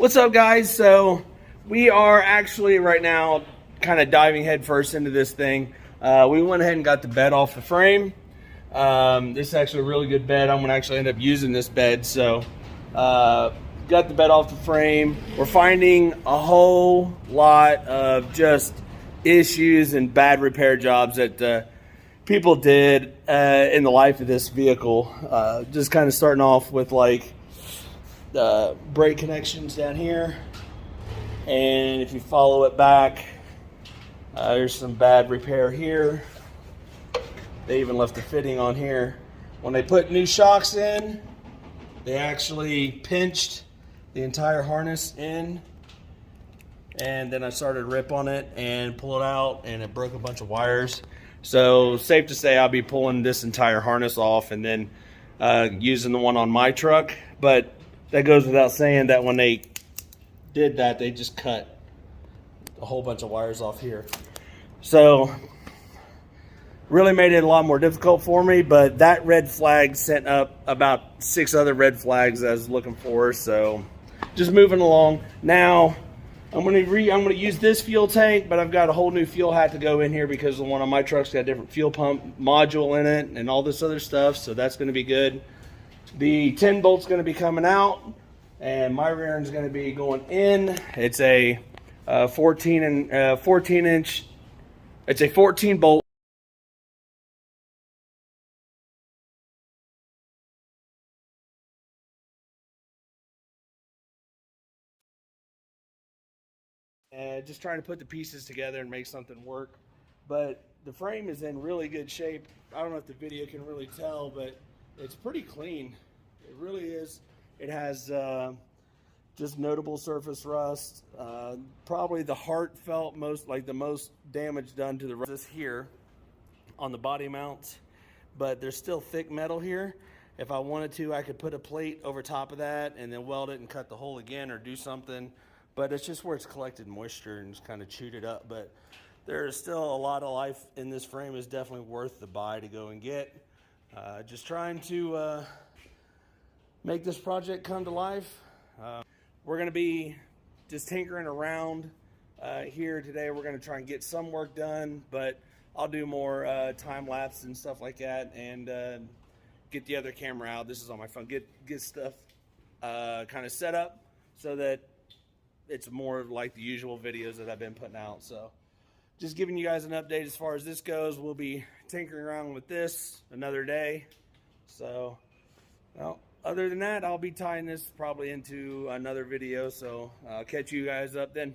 What's up, guys? So we are actually right now kind of diving headfirst into this thing. We went ahead and got the bed off the frame. This is actually a really good bed. I'm gonna actually end up using this bed. So got the bed off the frame. We're finding a whole lot of just issues and bad repair jobs that people did in the life of this vehicle. Just kind of starting off with like brake connections down here, and if you follow it back, there's some bad repair here. They even left the fitting on here. When they put new shocks in, they actually pinched the entire harness in, and then I started to rip on it and pull it out, and it broke a bunch of wires. So safe to say I'll be pulling this entire harness off and then using the one on my truck. But that goes without saying that when they did that, they just cut a whole bunch of wires off here. So really made it a lot more difficult for me, but that red flag sent up about 6 other red flags I was looking for. So just moving along. Now I'm gonna use this fuel tank, but I've got a whole new fuel hat to go in here because the one on my truck's got a different fuel pump module in it and all this other stuff. So that's gonna be good. The 10 bolt's going to be coming out, and my rear end's going to be going in. It's a 14 inch. It's a 14 bolt. And just trying to put the pieces together and make something work. But the frame is in really good shape. I don't know if the video can really tell, but it's pretty clean. It really is. It has just notable surface rust. Probably the heartfelt the most damage done to the rust is here on the body mount, but there's still thick metal here. If I wanted to, I could put a plate over top of that and then weld it and cut the hole again or do something. But it's just where it's collected moisture and just kind of chewed it up. But there is still a lot of life in this frame. Is definitely worth the buy to go and get. Just trying to make this project come to life. We're going to be just tinkering around here today. We're going to try and get some work done, but I'll do more time lapse and stuff like that, and get the other camera out. This is on my phone. Get stuff kind of set up so that it's more like the usual videos that I've been putting out. So just giving you guys an update as far as this goes. We'll be tinkering around with this another day. So, well, other than that, I'll be tying this probably into another video. So I'll catch you guys up then.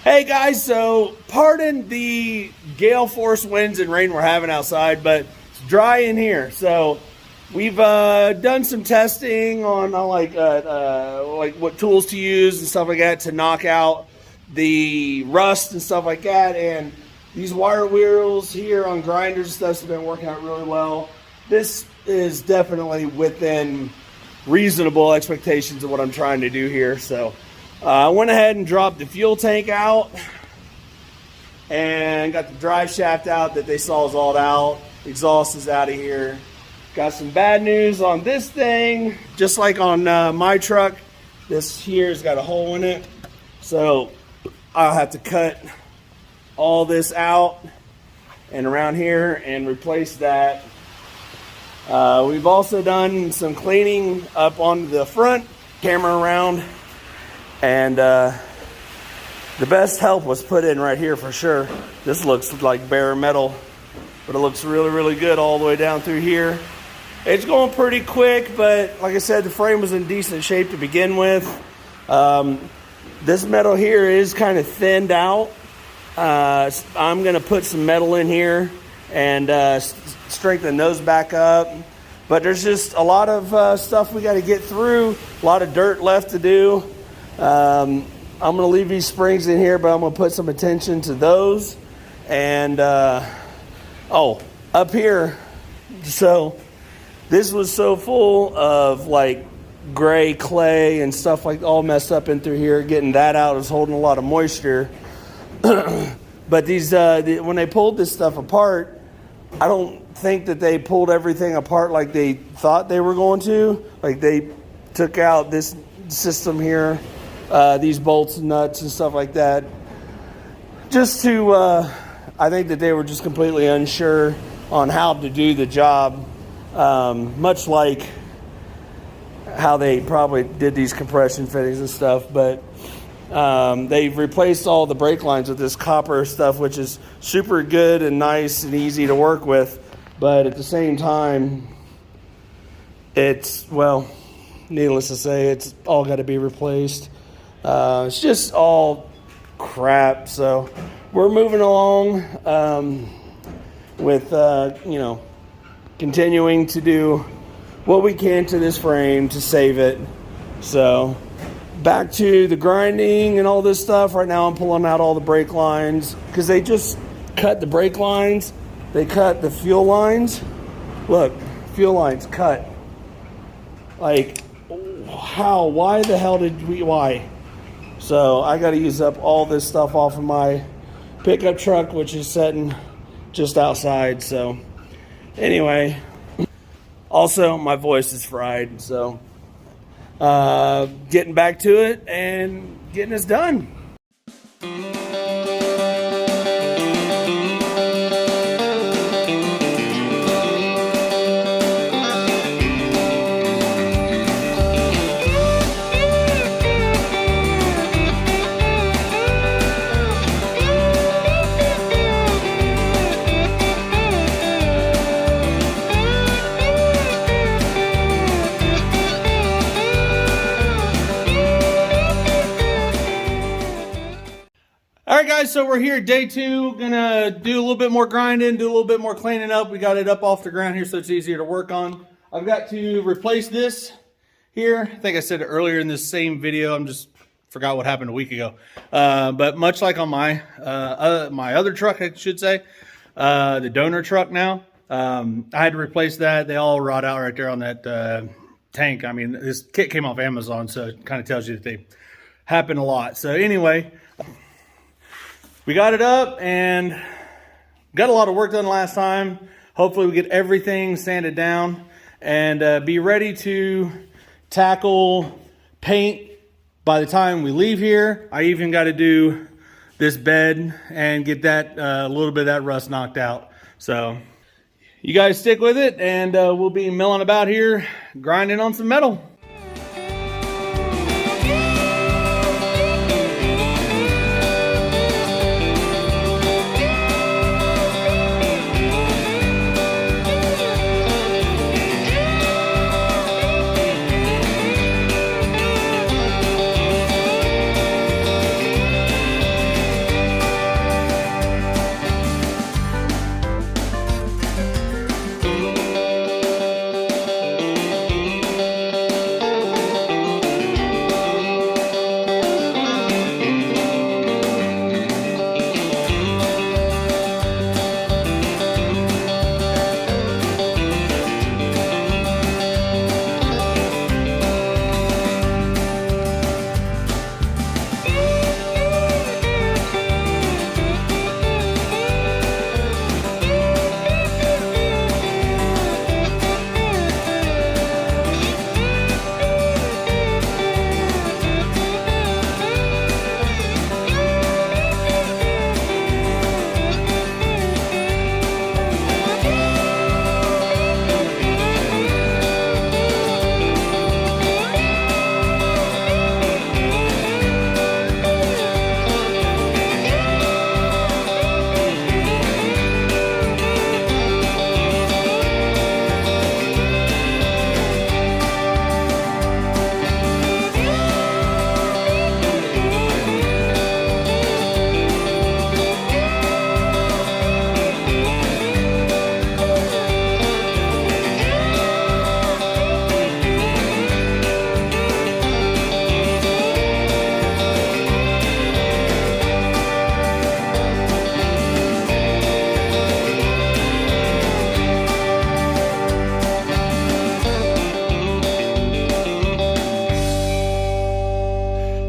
Hey guys, so pardon the gale force winds and rain we're having outside, but it's dry in here. So we've done some testing on like what tools to use and stuff like that to knock out the rust and stuff like that. And these wire wheels here on grinders and stuff have been working out really well. This is definitely within reasonable expectations of what I'm trying to do here. So I went ahead and dropped the fuel tank out and got the drive shaft out that they sawzalled out. Exhaust is out of here. Got some bad news on this thing. Just like on my truck, this here's got a hole in it. So I'll have to cut all this out and around here and replace that. We've also done some cleaning up on the front, camera around, and the best help was put in right here for sure. This looks like bare metal, but it looks really, really good all the way down through here. It's going pretty quick, but like I said, the frame was in decent shape to begin with. This metal here is kind of thinned out. I'm going to put some metal in here and strengthen those back up. But there's just a lot of stuff we got to get through, a lot of dirt left to do. I'm going to leave these springs in here, but I'm going to put some attention to those. And, oh, up here, so this was so full of like gray clay and stuff like all messed up in through here. Getting that out is holding a lot of moisture. But these, when they pulled this stuff apart, I don't think that they pulled everything apart like they thought they were going to. Like they took out this system here these bolts and nuts and stuff like that. Just to, I think that they were just completely unsure on how to do the job, much like how they probably did these compression fittings and stuff. But they've replaced all the brake lines with this copper stuff, which is super good and nice and easy to work with. But at the same time, it's, well, needless to say, it's all got to be replaced. It's just all crap. So we're moving along with, you know, continuing to do what we can to this frame to save it. So back to the grinding and all this stuff. Right now I'm pulling out all the brake lines because they just cut the brake lines. They cut the fuel lines. Look, fuel lines cut. Like, how? Why the hell did we? Why? So I got to use up all this stuff off of my pickup truck, which is sitting just outside. So anyway, also my voice is fried. So getting back to it and getting this done. All right, guys, so we're here, day 2. Gonna do a little bit more grinding, do a little bit more cleaning up. We got it up off the ground here, so it's easier to work on. I've got to replace this here. I think I said it earlier in this same video. I'm just forgot what happened a week ago. But much like on my other truck, I should say, the donor truck now, I had to replace that. They all rot out right there on that tank. I mean, this kit came off Amazon, so it kind of tells you that they happen a lot. So anyway, we got it up and got a lot of work done last time. Hopefully we get everything sanded down and be ready to tackle paint by the time we leave here. I even got to do this bed and get that a little bit of that rust knocked out. So you guys stick with it and we'll be milling about here, grinding on some metal.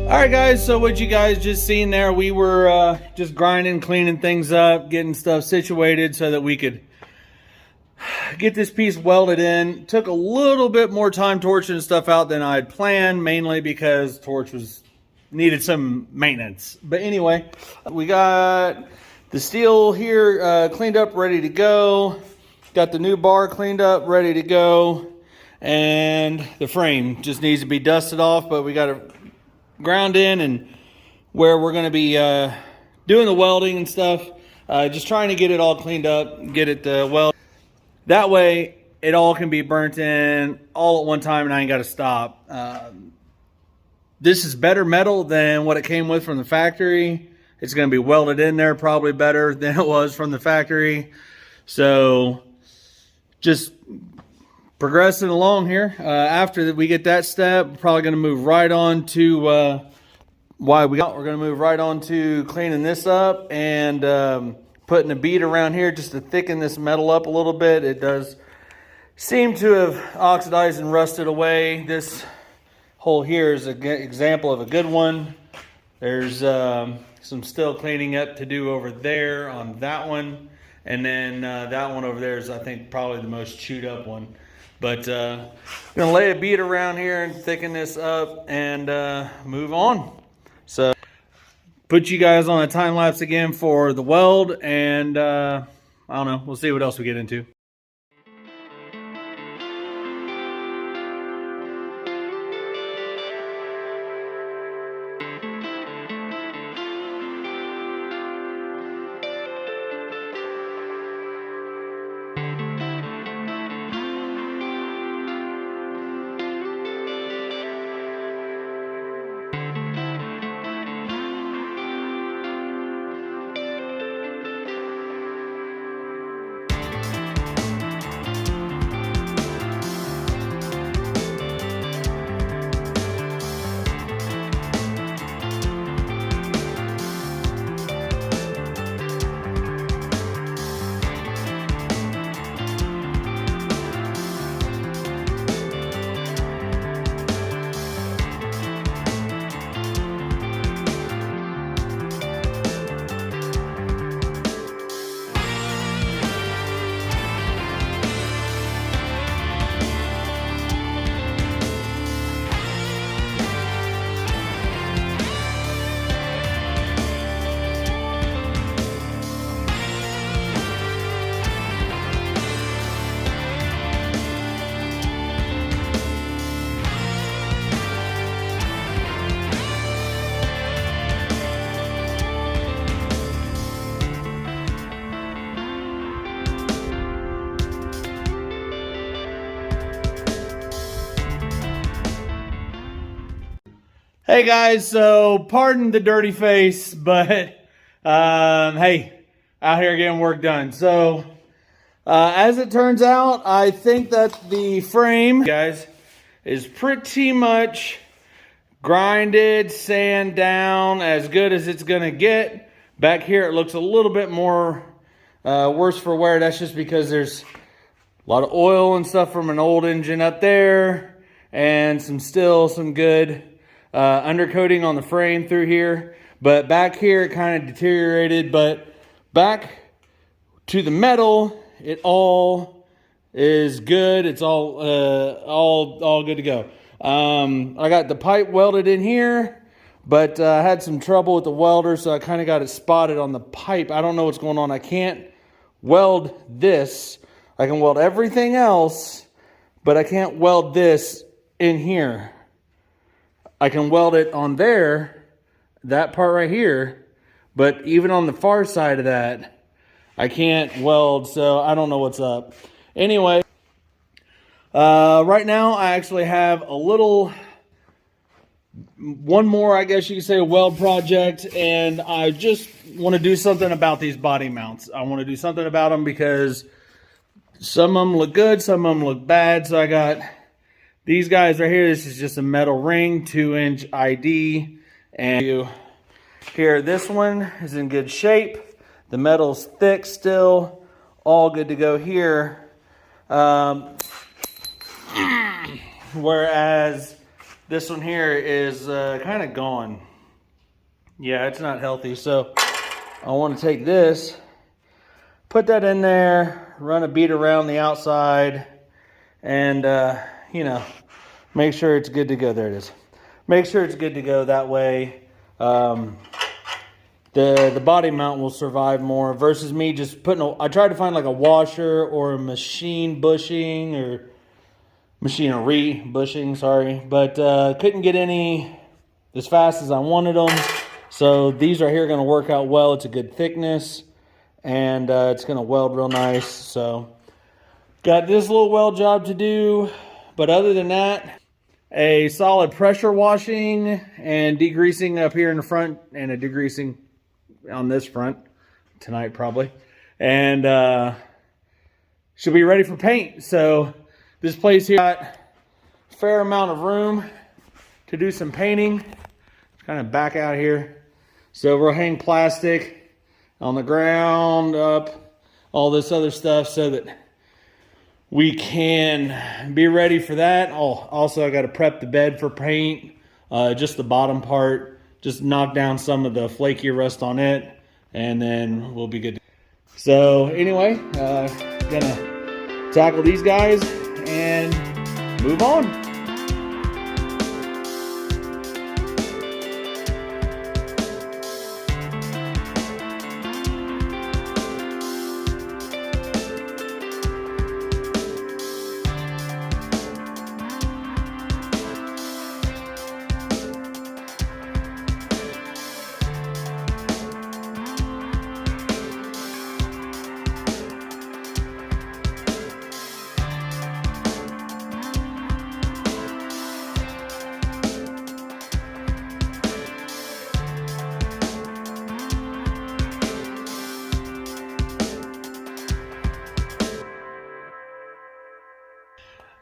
Alright guys, so what you guys just seen there, we were just grinding, cleaning things up, getting stuff situated so that we could get this piece welded in. Took a little bit more time torching stuff out than I had planned, mainly because torch was needed some maintenance. But anyway, we got the steel here cleaned up, ready to go. Got the new bar cleaned up, ready to go. And the frame just needs to be dusted off, but we got it ground in, and where we're going to be doing the welding and stuff. Just trying to get it all cleaned up, get it welded. That way, it all can be burnt in all at one time, and I ain't got to stop. This is better metal than what it came with from the factory. It's going to be welded in there probably better than it was from the factory. So just progressing along here. After we get that step, we're probably going to move right on to we're going to move right on to cleaning this up and putting a bead around here just to thicken this metal up a little bit. It does seem to have oxidized and rusted away. This hole here is an example of a good one. There's some still cleaning up to do over there on that one. And then that one over there is, I think, probably the most chewed up one. But I'm going to lay a bead around here and thicken this up and move on. So put you guys on a time lapse again for the weld, and I don't know, we'll see what else we get into. Hey guys, so pardon the dirty face, but hey, out here getting work done. So as it turns out, I think that the frame, guys, is pretty much grinded, sand down, as good as it's gonna get. Back here it looks a little bit more worse for wear. That's just because there's a lot of oil and stuff from an old engine up there, and some good undercoating on the frame through here. But back here it kind of deteriorated, but back to the metal, it all is good. It's all good to go. I got the pipe welded in here, but I had some trouble with the welder, so I kind of got it spotted on the pipe. I don't know what's going on. I can't weld this. I can weld everything else, but I can't weld this in here. I can weld it on there, that part right here, but even on the far side of that, I can't weld, so I don't know what's up. Anyway, right now I actually have one more, I guess you could say, weld project, and I just want to do something about these body mounts. I want to do something about them because some of them look good, some of them look bad. So I got these guys right here. This is just a metal ring, 2-inch ID. And here, this one is in good shape. The metal's thick still, all good to go here. Whereas this one here is kind of gone. Yeah, it's not healthy. So I want to take this, put that in there, run a bead around the outside, and you know, make sure it's good to go. There it is. Make sure it's good to go. That way the body mount will survive more versus me just putting I tried to find like a washer or a machine bushing or machinery bushing, sorry, but couldn't get any as fast as I wanted them. So these right here are going to work out well. It's a good thickness, and it's going to weld real nice. So got this little weld job to do, but other than that, a solid pressure washing and degreasing up here in the front, and a degreasing on this front tonight probably, and should be ready for paint. So this place here got a fair amount of room to do some painting. Kind of back out here, so we'll hang plastic on the ground, up all this other stuff, so that we can be ready for that. Oh, also I got to prep the bed for paint, just the bottom part, just knock down some of the flaky rust on it, and then we'll be good. So anyway, gonna tackle these guys and move on.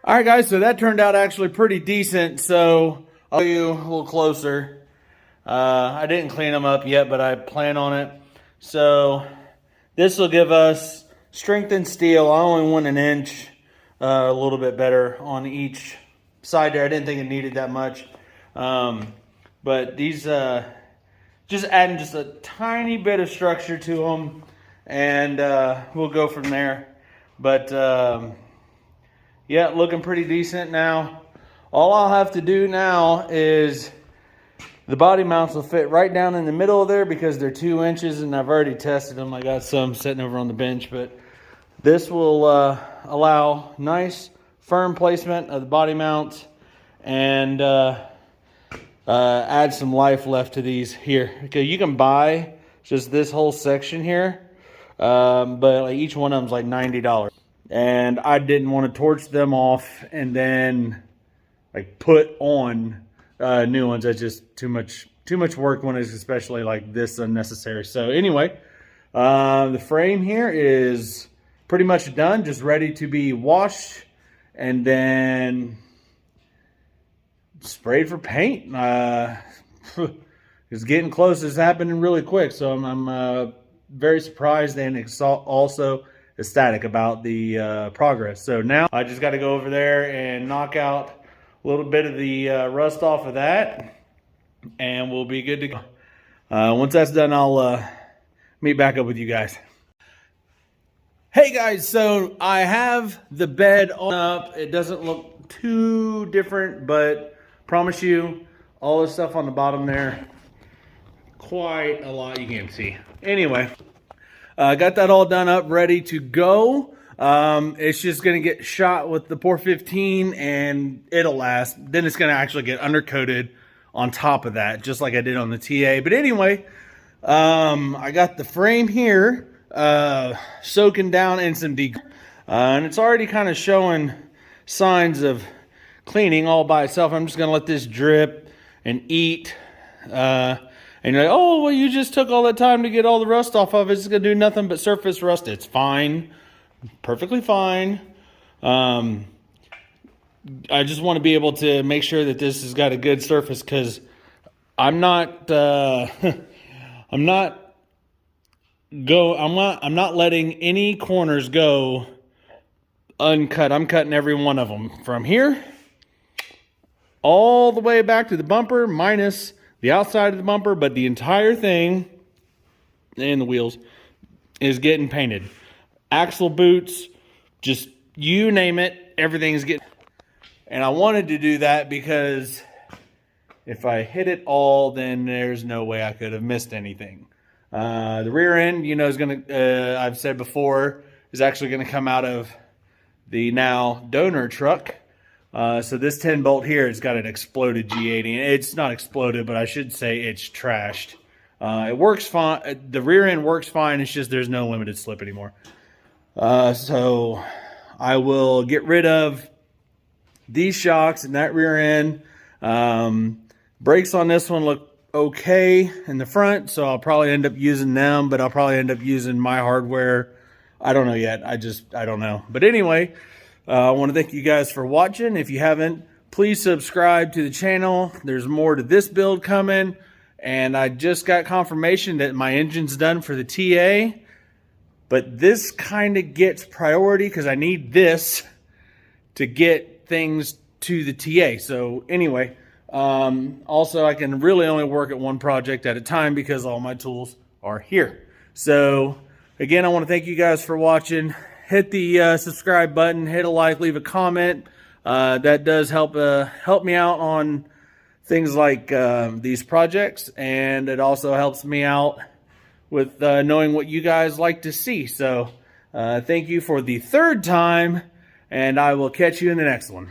All right, guys, so that turned out actually pretty decent. So I'll show you a little closer. I didn't clean them up yet, but I plan on it. So this will give us strengthened steel. I only want an inch, a little bit better on each side there. I didn't think it needed that much. But these, just adding just a tiny bit of structure to them, and we'll go from there. But yeah, looking pretty decent now. All I'll have to do now is the body mounts will fit right down in the middle of there because they're 2 inches, and I've already tested them. I got some sitting over on the bench, but this will allow nice firm placement of the body mount and add some life left to these here. Okay, you can buy just this whole section here, but like each one of them is like $90. And I didn't want to torch them off and then like put on new ones. That's just too much work when it's especially like this unnecessary. So anyway, the frame here is pretty much done, just ready to be washed and then sprayed for paint. It's getting close. It's happening really quick, so I'm very surprised and also ecstatic about the progress. So now I just got to go over there and knock out a little bit of the rust off of that, and we'll be good to go. Once that's done, I'll meet back up with you guys. Hey guys, so I have the bed on up. It doesn't look too different, but promise you, all the stuff on the bottom there, quite a lot you can't see. Anyway, got that all done up, ready to go. It's just going to get shot with the 415 and it'll last. Then it's going to actually get undercoated on top of that, just like I did on the TA. But anyway, I got the frame here soaking down in some and it's already kind of showing signs of cleaning all by itself. I'm just going to let this drip and eat. And you're like, oh, well, you just took all that time to get all the rust off of it. It's going to do nothing but surface rust. It's fine. Perfectly fine. I just want to be able to make sure that this has got a good surface, because I'm not I'm not letting any corners go uncut. I'm cutting every one of them from here all the way back to the bumper, minus the outside of the bumper, but the entire thing and the wheels is getting painted. Axle boots, just you name it, everything's getting. And I wanted to do that because If I hit it all, then there's no way I could have missed anything. The rear end, you know, is going to, I've said before, is actually going to come out of the now donor truck. So this 10 bolt here, it's got an exploded G80. It's not exploded, but I should say it's trashed. It works fine. The rear end works fine. It's just there's no limited slip anymore. So I will get rid of these shocks and that rear end. Brakes on this one look okay in the front, so I'll probably end up using them, but I'll probably end up using my hardware. I don't know yet. I don't know. But anyway, I want to thank you guys for watching. If you haven't, please subscribe to the channel. There's more to this build coming, and I just got confirmation that my engine's done for the TA, but this kind of gets priority because I need this to get things to the TA. So anyway, also I can really only work at one project at a time because all my tools are here. So again, I want to thank you guys for watching. Hit the subscribe button, hit a like, leave a comment. That does help me out on things like these projects, and it also helps me out with knowing what you guys like to see. So thank you for the third time, and I will catch you in the next one.